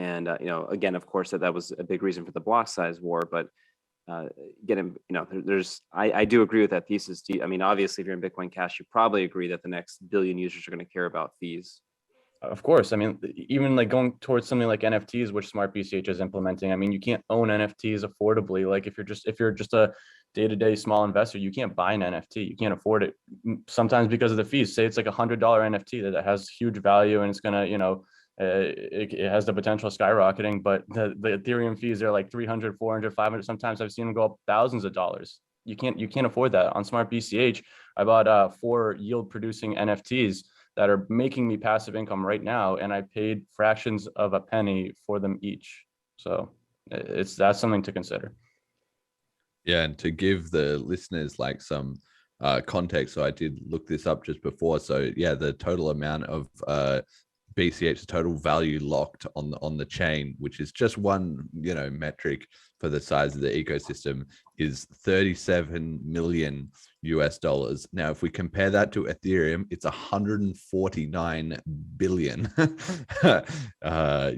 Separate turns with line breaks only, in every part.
And, again, of course, that was a big reason for the block size war. But getting, I do agree with that thesis. I mean, obviously, if you're in Bitcoin Cash, you probably agree that the next billion users are going to care about fees.
Of course. I mean, even like going towards something like NFTs, which SmartBCH is implementing. I mean, you can't own NFTs affordably. Like if you're just a day-to-day small investor, you can't buy an NFT. You can't afford it. Sometimes because of the fees. Say it's like $100 NFT that has huge value and it's gonna, it has the potential of skyrocketing, but the Ethereum fees are like 300, 400, 500. Sometimes I've seen them go up thousands of dollars. You can't afford that. On SmartBCH, I bought 4 yield producing NFTs that are making me passive income right now, and I paid fractions of a penny for them each. So that's something to consider.
Yeah, and to give the listeners like some context, so I did look this up just before. So yeah, the total amount of BCH, the total value locked on the chain, which is just one metric for the size of the ecosystem, is $37 million. Now, if we compare that to Ethereum, it's 149 billion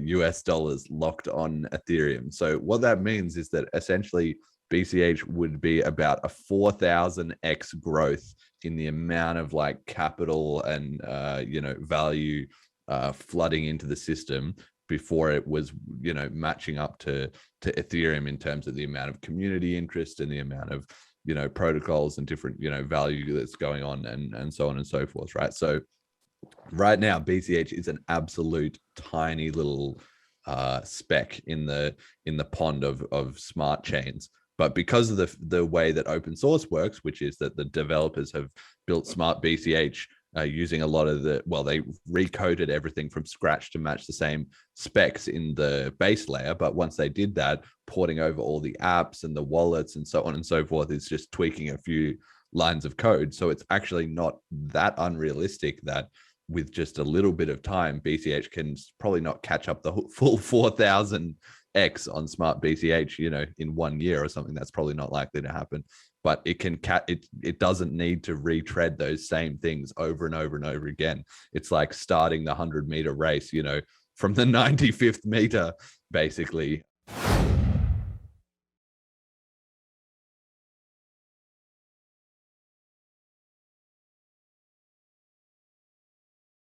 US dollars locked on Ethereum. So what that means is that essentially BCH would be about a 4,000x growth in the amount of like capital and value flooding into the system before it was matching up to Ethereum in terms of the amount of community interest and the amount of protocols and different value that's going on and so on and so forth, right? So right now BCH is an absolute tiny little speck in the pond of smart chains. But because of the way that open source works, which is that the developers have built SmartBCH using a lot of they recoded everything from scratch to match the same specs in the base layer. But once they did that, porting over all the apps and the wallets and so on and so forth is just tweaking a few lines of code. So it's actually not that unrealistic that with just a little bit of time, BCH can probably not catch up the full 4,000x on SmartBCH, in 1 year or something. That's probably not likely to happen. But it can it doesn't need to retread those same things over and over and over again. It's like starting the 100-meter race, from the 95th meter, basically,